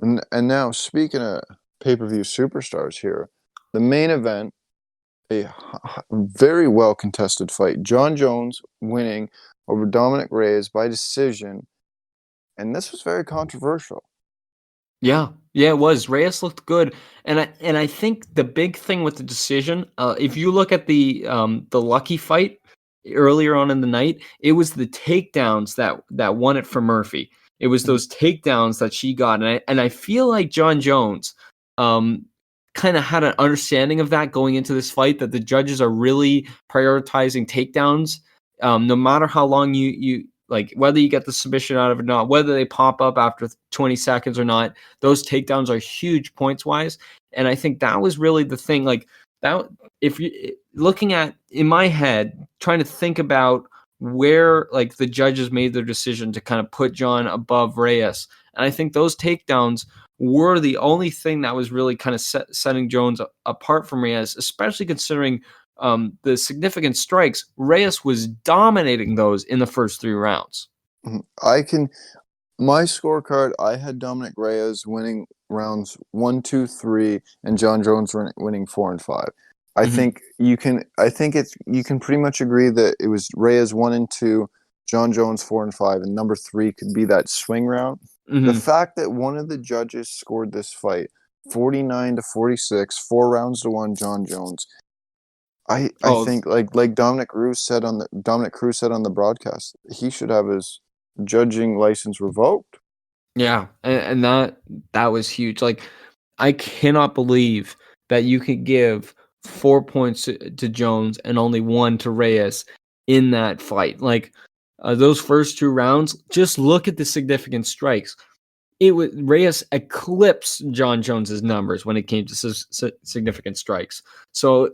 And now, speaking of pay-per-view superstars here, the main event, very well contested fight. John Jones winning over Dominic Reyes by decision, and this was very controversial. Yeah, yeah, it was. Reyes looked good, and I think the big thing with the decision, if you look at the Lucky fight earlier on in the night, it was the takedowns that won it for Murphy. It was Mhm. those takedowns that she got, and I feel like John Jones, um, kind of had an understanding of that going into this fight, that the judges are really prioritizing takedowns, no matter how long you like, whether you get the submission out of it or not, whether they pop up after 20 seconds or not. Those takedowns are huge points wise, and I think that was really the thing. Like that, if you looking at in my head, trying to think about where like the judges made their decision to kind of put John above Reyes, and I think those takedowns were the only thing that was really kind of setting Jones apart from Reyes, especially considering the significant strikes. Reyes was dominating those in the first 3 rounds. I can My scorecard, I had Dominic Reyes winning rounds one, two, three, and John Jones winning four and five. I Mm-hmm. think you can. I think it's you can pretty much agree that it was Reyes one and two, John Jones four and five, and number three could be that swing round. The Mm-hmm. fact that one of the judges scored this fight 49-46, 4 rounds to one, John Jones. I Oh, think like Dominic Cruz said on the broadcast, he should have his judging license revoked. yeah, and that was huge. Like, I cannot believe that you could give 4 points to Jones and only one to Reyes in that fight. Like, those first 2 rounds, just look at the significant strikes. It was Reyes eclipsed John Jones's numbers when it came to significant strikes. So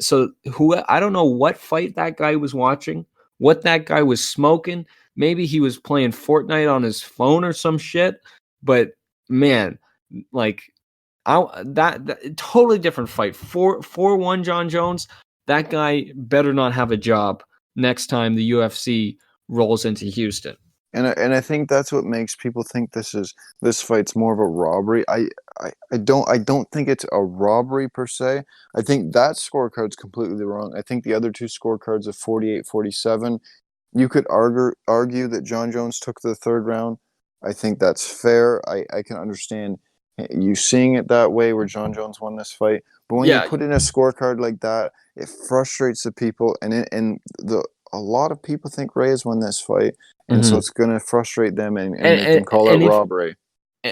who, I don't know what fight that guy was watching, what that guy was smoking. Maybe he was playing Fortnite on his phone or some shit. But man, like, that totally different fight. 4-1 John Jones. That guy better not have a job next time the UFC rolls into Houston. And I think that's what makes people think this fight's more of a robbery. I don't think it's a robbery per se. I think that scorecard's completely wrong. I think the other two scorecards of 48-47, you could argue that John Jones took the third round. I think that's fair. I can understand you seeing it that way where John Jones won this fight. But when you Yeah, put in a scorecard like that, it frustrates the people and the a lot of people think Reyes won this fight, and so mhm. it's gonna frustrate them and and make them and, call it and if robbery.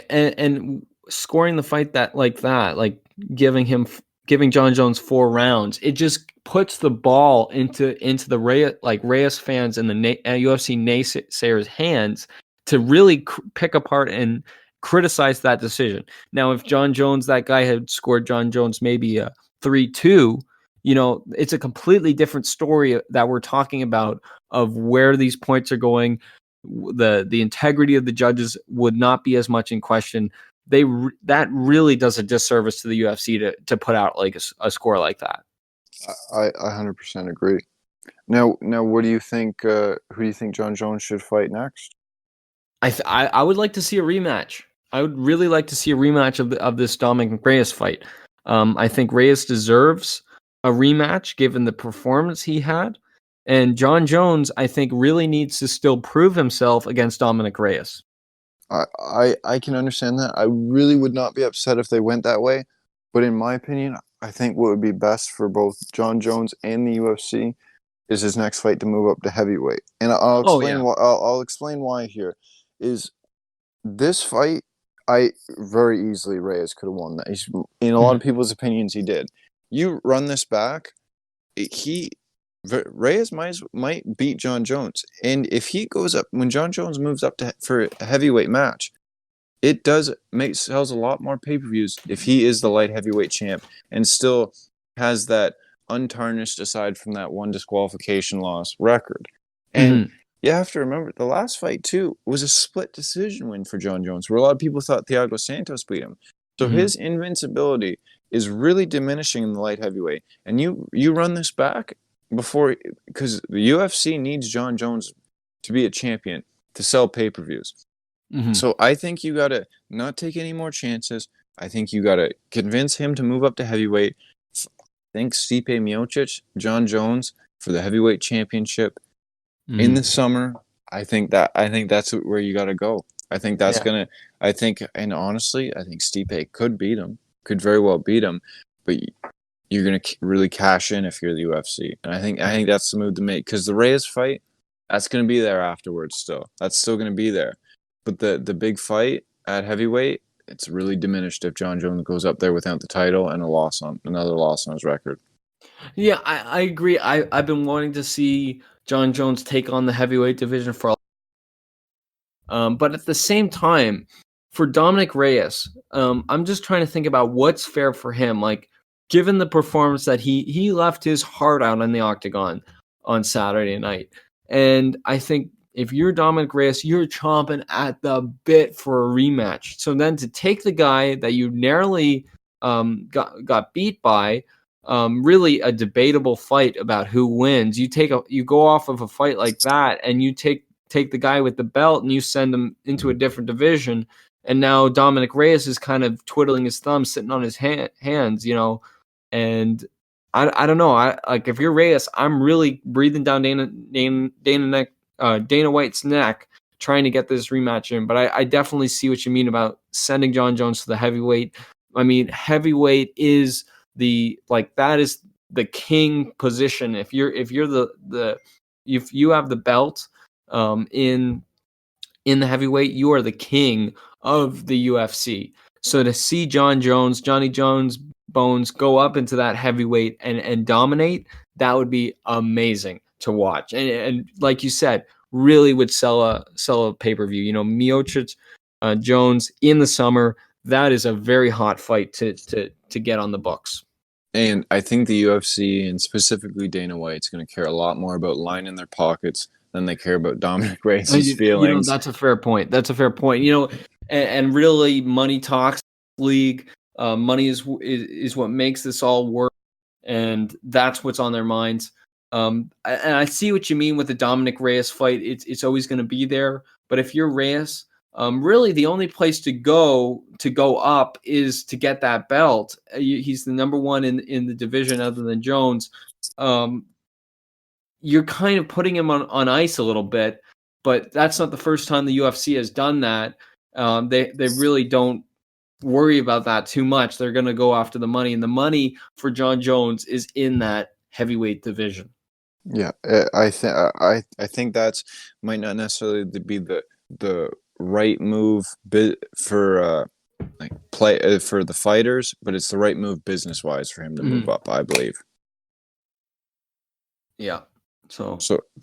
and scoring the fight that, like giving John Jones 4 rounds, it just puts the ball into the Reyes fans and the UFC naysayers' hands to really pick apart and criticize that decision. Now, if John Jones, that guy had scored John Jones maybe a 3-2, it's a completely different story that we're talking about, of where these points are going. The integrity of the judges would not be as much in question. That really does a disservice to the UFC to put out like a score like that. I 100% agree. Now, what do you think? Who do you think John Jones should fight next? I would like to see a rematch. I would really like to see a rematch of this Dominic Reyes fight. I think Reyes deserves a rematch given the performance he had, and John Jones, I think, really needs to still prove himself against Dominic Reyes. I can understand that. I really would not be upset if they went that way, but in my opinion, I think what would be best for both John Jones and the UFC is his next fight to move up to heavyweight. And I'll Oh explain yeah. why. I'll explain why here. Is this fight? I very easily Reyes could have won that. In a lot of Mhm. people's opinions, he did. You run this back, he Reyes might beat John Jones, and if he goes up when John Jones moves up to for a heavyweight match, it does make sells a lot more pay-per-views if he is the light heavyweight champ and still has that untarnished, aside from that one disqualification loss, record. And Mhm. you have to remember the last fight too was a split decision win for John Jones, where a lot of people thought Thiago Santos beat him. So Mhm. his invincibility is really diminishing in the light heavyweight. And you run this back before, because the UFC needs John Jones to be a champion to sell pay-per-views. So I think you gotta not take any more chances. I think you gotta convince him to move up to heavyweight. I think Stipe Miocic, John Jones for the heavyweight championship in the summer. I think that's where you gotta go. I think that's Yeah. gonna. I think, and honestly, I think Stipe could beat him. Could very well beat him, but you're gonna really cash in if you're the UFC. And I think that's the move to make because the Reyes fight, that's gonna be there afterwards. Still, that's still gonna be there. But the big fight at heavyweight, it's really diminished if John Jones goes up there without the title and another loss on his record. Yeah, I agree. I've been wanting to see John Jones take on the heavyweight division for but at the same time, for Dominic Reyes, I'm just trying to think about what's fair for him. Like, given the performance that he left his heart out in the octagon on Saturday night, and I think if you're Dominic Reyes, you're chomping at the bit for a rematch. So then to take the guy that you narrowly got beat by, really a debatable fight about who wins. You go off of a fight like that, and you take the guy with the belt and you send him into a different division. And now Dominic Reyes is kind of twiddling his thumbs, sitting on his hands, and I don't know. I like if you're Reyes, I'm really breathing down Dana White's neck, trying to get this rematch in. But I definitely see what you mean about sending John Jones to the heavyweight. I mean, heavyweight is that is the king position. If you have the belt in the heavyweight, you are the king of the UFC. So to see Johnny Jones Bones go up into that heavyweight and dominate, that would be amazing to watch. And like you said, really would sell a pay-per-view. Miocic Jones in the summer, that is a very hot fight to get on the books. And I think the UFC and specifically Dana White's going to care a lot more about lining their pockets than they care about Dominic Reyes' feelings. That's a fair point. And really, money talks league. Money is what makes this all work, and that's what's on their minds. And I see what you mean with the Dominic Reyes fight. It's always going to be there. But if you're Reyes, really the only place to go up is to get that belt. He's the number one in the division other than Jones. You're kind of putting him on ice a little bit, but that's not the first time the UFC has done that. They really don't worry about that too much. They're going to go after the money, and the money for John Jones is in that heavyweight division. Yeah, I think that's might not necessarily be the right move for for the fighters, but it's the right move business wise for him to move up, I believe. Yeah. So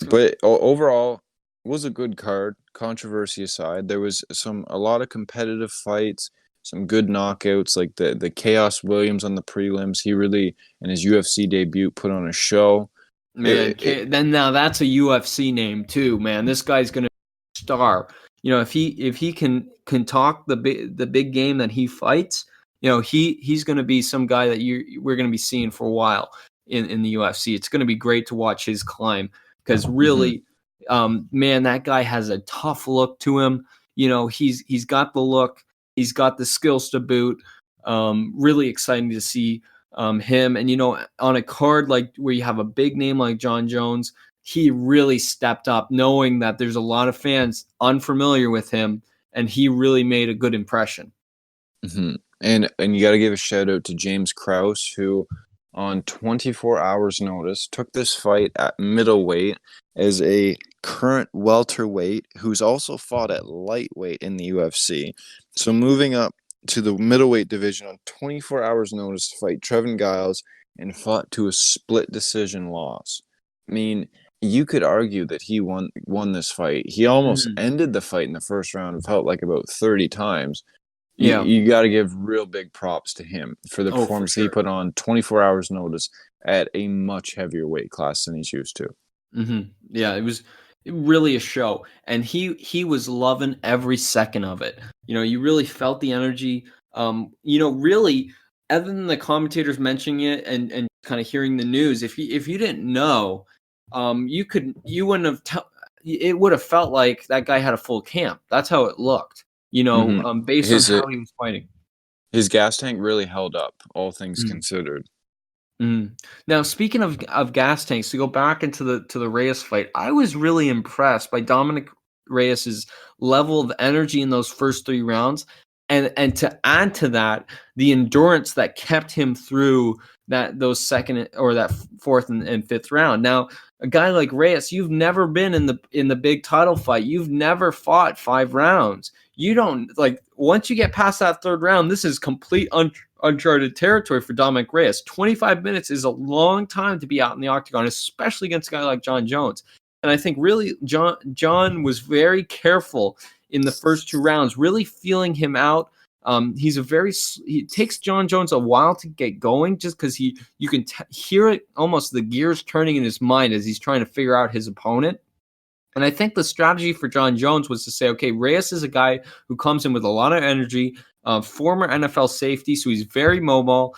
but overall, it was a good card. Controversy aside, there was a lot of competitive fights, some good knockouts, like the Chaos Williams on the prelims. He really, in his UFC debut, put on a show. Man, then now that's a UFC name too, man. This guy's gonna be a star. If he can talk the big game that he fights, he's gonna be some guy that we're gonna be seeing for a while in the UFC. It's gonna be great to watch his climb because really, man, that guy has a tough look to him. He's got the look, he's got the skills to boot. Really exciting to see him. And on a card like where you have a big name like John Jones, he really stepped up, knowing that there's a lot of fans unfamiliar with him, and he really made a good impression. And you got to give a shout out to James Krause, who on 24 hours notice took this fight at middleweight as a current welterweight who's also fought at lightweight in the UFC. So moving up to the middleweight division on 24 hours notice to fight Trevin Giles and fought to a split decision loss. I mean, you could argue that he won this fight. He almost ended the fight in the first round. It felt like about 30 times. Yeah. You got to give real big props to him for the performance for sure. he put on 24 hours notice at a much heavier weight class than he's used to. Yeah, it was really a show, and he was loving every second of it. You really felt the energy. Really, other than the commentators mentioning it and kind of hearing the news, if you didn't know, you wouldn't have it would have felt like that guy had a full camp. That's how it looked, based on His how he was fighting. his gas tank really held up, all things Mm. considered. Now, speaking of gas tanks, to go back into the Reyes fight, I was really impressed by Dominic Reyes's level of energy in those first 3 rounds, and to add to that, the endurance that kept him through those second or that fourth and fifth round. Now, a guy like Reyes, you've never been in the big title fight. You've never fought 5 rounds. You don't like once you get past that third round, this is complete uncharted territory for Dominic Reyes. 25 minutes is a long time to be out in the octagon, especially against a guy like John Jones. And I think really John was very careful in the first 2 rounds, really feeling him out. He takes John Jones a while to get going, just because you can hear it, almost the gears turning in his mind as he's trying to figure out his opponent. And I think the strategy for John Jones was to say, okay, Reyes is a guy who comes in with a lot of energy, former NFL safety, so he's very mobile.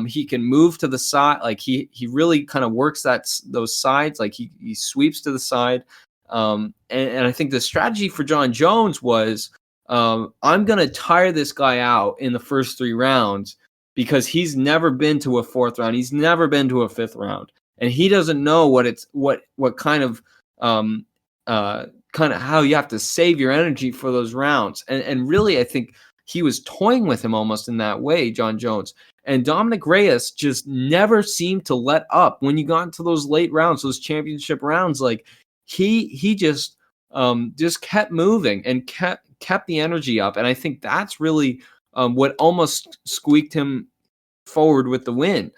He can move to the side, like he really kind of works those sides, like he sweeps to the side. And I think the strategy for John Jones was, I'm going to tire this guy out in the first 3 rounds because he's never been to a 4th round. He's never been to a 5th round, and he doesn't know what kind of how you have to save your energy for those rounds. And really, I think he was toying with him almost in that way, John Jones. And Dominic Reyes just never seemed to let up when you got into those late rounds, those championship rounds. Like he just kept moving and kept the energy up. And I think that's really what almost squeaked him forward with the win.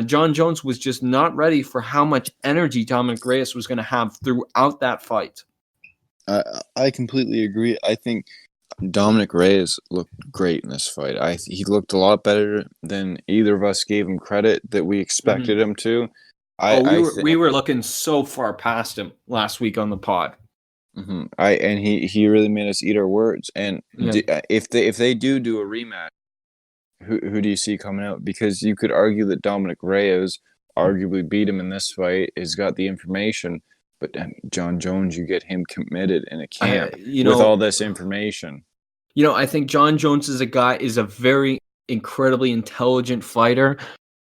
John Jones was just not ready for how much energy Dominic Reyes was going to have throughout that fight. I completely agree. I think Dominic Reyes looked great in this fight. He looked a lot better than either of us gave him credit that we expected him to. We were looking so far past him last week on the pod. He really made us eat our words. And if they do a rematch, who do you see coming out? Because you could argue that Dominic Reyes arguably beat him in this fight, has got the information, but John Jones, you get him committed in a camp with all this information. I think John Jones is a very incredibly intelligent fighter,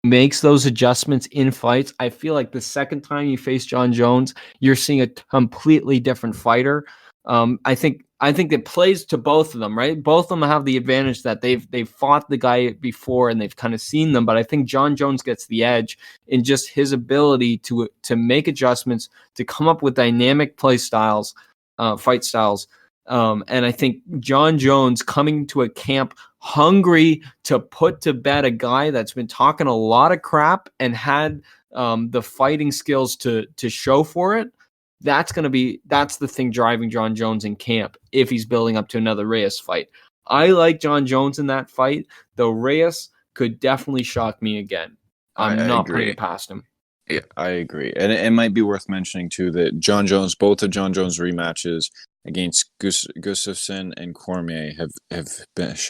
makes those adjustments in fights. I feel like the second time you face John Jones, you're seeing a completely different fighter. I think it plays to both of them, right? Both of them have the advantage that they've fought the guy before and they've kind of seen them. But I think John Jones gets the edge in just his ability to make adjustments, to come up with dynamic fight styles. And I think John Jones coming to a camp hungry to put to bed a guy that's been talking a lot of crap and had the fighting skills to show for it. That's the thing driving John Jones in camp if he's building up to another Reyes fight. I like John Jones in that fight, though Reyes could definitely shock me again. I'm not putting it past him. Yeah, I agree. And it might be worth mentioning, too, that both of John Jones' rematches against Gustafsson and Cormier have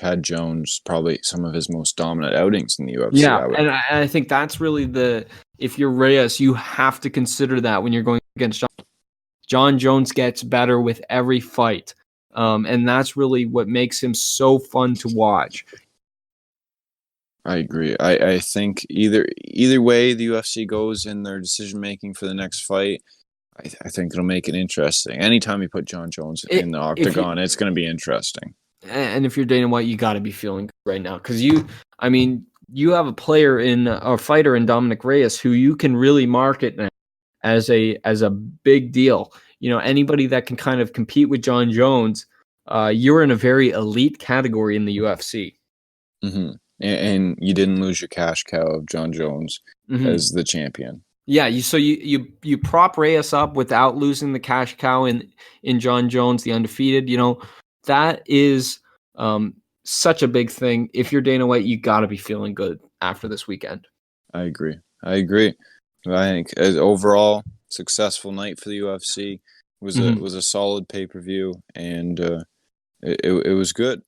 had Jones probably some of his most dominant outings in the UFC. Yeah, and I think that's really if you're Reyes, you have to consider that when you're going against John Jones gets better with every fight. And that's really what makes him so fun to watch. I agree. I think either way the UFC goes in their decision making for the next fight, I think it'll make it interesting. Anytime you put John Jones in the octagon, it's going to be interesting. And if you're Dana White, you got to be feeling good right now because you have a fighter in Dominic Reyes who you can really market now as a big deal. Anybody that can kind of compete with John Jones, you're in a very elite category in the UFC. Mm-hmm. And you didn't lose your cash cow of John Jones as the champion. Yeah, you prop Reyes up without losing the cash cow in John Jones, the undefeated. That is such a big thing. If you're Dana White, you got to be feeling good after this weekend. I agree. I think as overall successful night for the UFC. It was a solid pay-per-view, and it was good.